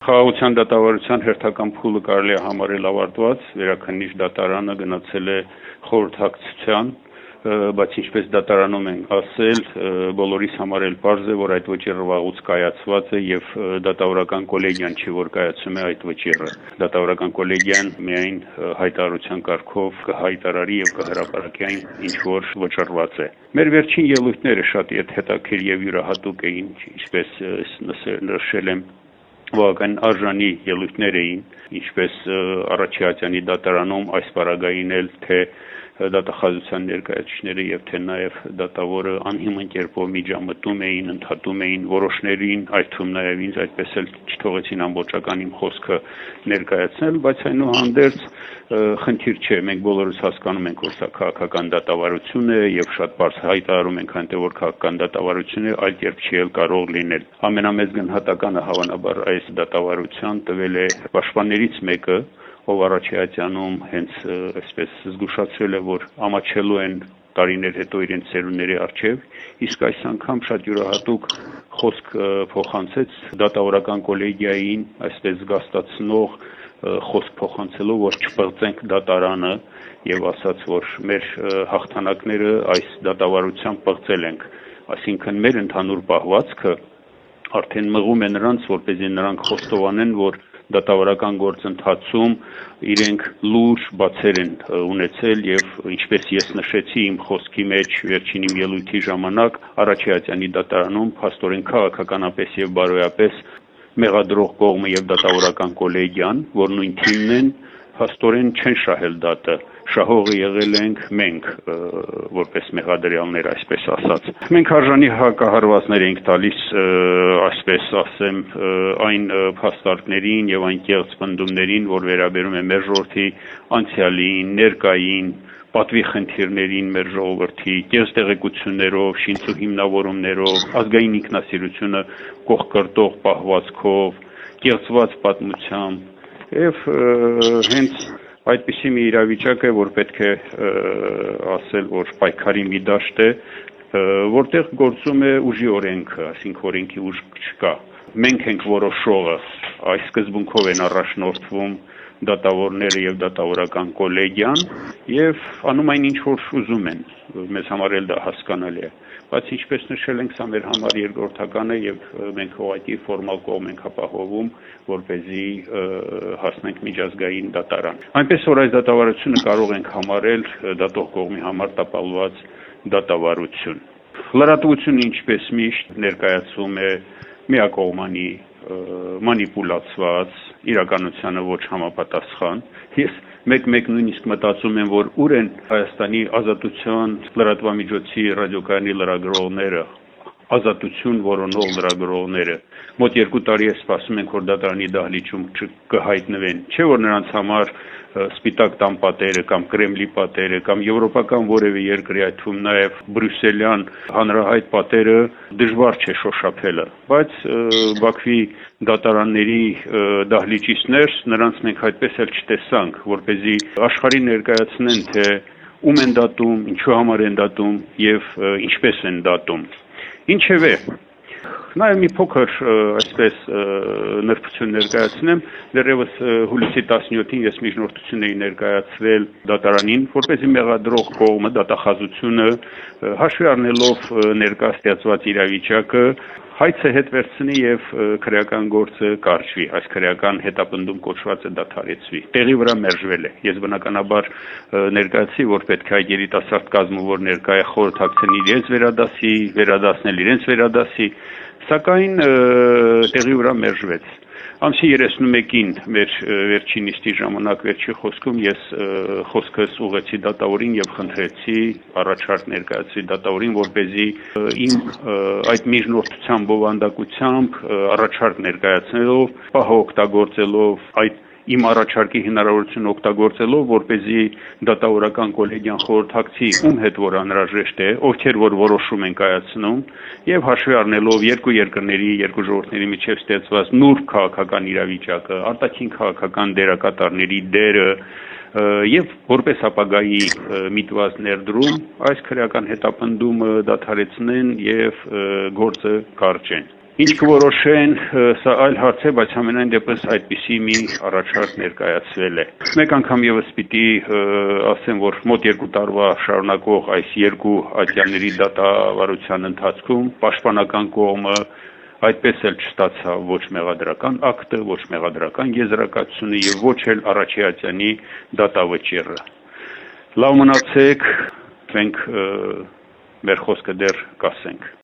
Խաղաղության դատավարության հերթական փուլը կարելի է համարել ավարտված, վերաքննիչ դատարանը գնացել է խորհրդակցության, բայց ինչպես դատարանում են ասել, բոլորիս համար էլ պարզ է, որ այդ վճիռը վաղուց կայացված է եւ դատավորական կոլեգիան չի, որ կայացում է այդ վճիռը։ Դատավորական կոլեգիան միայն հայտարարության կարգով կհայտարարի եւ կհրապարակի այն, ինչ որ վճռված է։ Մեր վերջին ելույթները շատ հետաքրքիր եւ յուրահատուկ էին, ինչպես նշել եմ, բավական արժանի ելույթներ էին, ինչպես Առաջիհատյանի դատարանում այս պարագային էլ թե դատախազության ներկայացուցիչները եւ թե նաեւ դատավորը անհիմն կերպով միջամտում էին, ընդհատում էին որոշներին, այդ թվում նաեւ ինձ այդպես էլ չթողեցին ամբողջական իմ խոսքը ներկայացնել, բայց այնուհանդերձ խնդիր չէ, մենք բոլորս հասկանում ենք, որ սա քաղաքական դատավարություն է եւ շատ բարձ հայտարարում ենք այնտեղ, որ քաղաքական դատավարություն է, այլ կերպ չի էլ կարող լինել։ Ամենամեծ գնահատականը հավանաբար այս դատավարության տվել է պաշտպաններից մեկը, ով Առաջիհատյանում հենց այսպես զգուշացրել է, որ ամաչելու են տարիներ հետո իրենց ծերունների առջև, իսկ այս անգամ շատ յուրահատուկ խոսք փոխանցեց դատավորական կոլեգիային, այսպես զգաստացնող խոսք փոխանցելով, որ չպղծենք դատարանը եւ ասաց, որ մեր հաղթանակները այս դատավարությամբ պղծել ենք, այսինքն մեր ընդհանուր պահվածքը արդեն մղում է նրանց, որպեսզի նրանք խոստովանեն, որ դատավարական գործընթացում իրենք լուրջ բացեր են ունեցել եւ ինչպես ես նշեցի իմ խոսքի մեջ վերջին իմ ելույթի ժամանակ Առաջիհատյանի դատարանում փաստորեն քաղաքականապես եւ բարոյապես մեղադրող կողմը եւ դատավորական կոլեգիան, որ նույն թիմն են, փաստորեն չեն շահել դատը, շահողը եղել ենք մենք, որպես մեղադրյալներ, այսպես ասած։ Մենք արժանի հակահարվածներ ենք տալիս, այսպես ասեմ, այն փաստարկներին եւ այն կեղծ պնդումներին, որ վերաբերում է մեր ժողովրդի անցյալին, ներկային, պատվի խնդիրներին մեր ժողովրդի, կեղծ տեղեկություններով, շինծու հիմնավորումներով, ազգային ինքնասիրությունը կողքրտող պահվածքով, կեղծված պատմությամբ եւ հենց այդպիսի մի իրավիճակ է, որ պետք է ասել, որ պայքարի մի դաշտ է, որտեղ գործում է ուժի օրենքը, այսինքն օրենքի ուժ չկա։ Մենք ենք որոշողը, այս սկզբունքով են առաջնորդվում դատավորները եւ դատավորական կոլեգիան եւ անում այն ինչ որ ուզում են, մեզ համար էլ դա հասկանալի է, բայց ինչպես նշել ենք, սա մեր համար երկրորդական է եւ մենք ուղղակի ֆորմալ կողմ ենք ապահովում, որպեսզի հասնենք միջազգային դատարան։ Այնպես որ այս դատավարությունը կարող ենք համարել դատող կողմի համար տապալված դատավարություն։ Լրատվությունը ինչպես միշտ ներկայացվում է միակողմանի մանիպուլացված, իրականությանը ոչ համապատասխան։ Ես մեկ նույնիսկ մտածում եմ, որ ուր են Հայաստանի ազատության լրատվամիջոցի ռադիոկայանի լրագրողները, ազատություն որոնող լրագրողները։ Մոտ 2 տարի է սպասում ենք, որ դատարանի դահլիճում կհայտնվեն, չէ՞ որ նրանց համար սպիտակ տան պատերը կամ Կրեմլի պատերը կամ եվրոպական որևէ երկրի, այդ թվում նաև բրյուսելյան հանրահայտ պատերը դժվար չէ շոշափելը, բայց Բաքվի դատարանների դահլիճից ներս նրանց մենք այդպես էլ չտեսանք, որպեսզի աշխարհին ներկայացնեն, թե ում են դատում, ինչու համար են դատում եւ ինչպես են դատում։ Ինչևէ, Նաև մի փոքր այսպես նրբություն ներկայացնեմ, դեռևս հուլիսի 17-ին ես միջնորդություն էի ներկայացվել դատարանին, որպեսզի մեղադրող կողմը դատախազությունը հաշվի առնելով ներկա ստեղծված իրավիճակը հայցը հետ վերցնի եւ քրեական գործը կարճվի, այս քրեական հետապնդում կոչված է դադարեցվի։ Տեղի վրա մերժվել է։ Ես բնականաբար ներկայացի, որ պետք է երիտասարդ կազմը, որ ներկա է խորհրդակցեն իրենց վերադասնել իրենց վերադասի, սակայն տեղի վրա մերժվեց։ Ամսի 31-ին մեր վերջին նիստի ժամանակ վերջի խոսքում ես խոսքս ուղղեցի դատավորին եւ խնդրեցի առաջարկ ներկայացրի դատավորին, որպեսզի իմ այդ միջնորդության բովանդակությամբ առաջարկ ներկայացնելով, պահը օգտագործելով այդ իմ առաջարկի հնարավորությունը օգտագործելով, որպեսզի դատավորական կոլեգիան խորհրդակցի ում հետ որ անհրաժեշտ է, ովքեր որ որոշում են կայացնում, եւ հաշվի առնելով երկու երկրների, երկու ժողովուրդների միջև ստեղծված նուրբ քաղաքական իրավիճակը, արտաքին քաղաքական դերակատարների դերը եւ որպես ապագայի միտված ներդրում այս քրեական հետապնդումը դադարեցնեն եւ գործը կարճեն։ Ինչ կորոշեն, սա այլ հարց է, բայց ամենայն դեպս այդպիսի մի առաջարկ ներկայացվել է։ Մեկ անգամ եւս պիտի ասեմ, որ մոտ 2 տարվա շարունակող այս երկու ատյանների դատավարության ընթացքում պաշտպանական կողմը այդպես էլ չստացավ ոչ մեղադրական ակտը, ոչ մեղադրական եզրակացությունը եւ ոչ էլ առաջի ատյանի դատավճիռը։ Լավ մնացեք, մենք մեր խոսքը դեռ կասենք։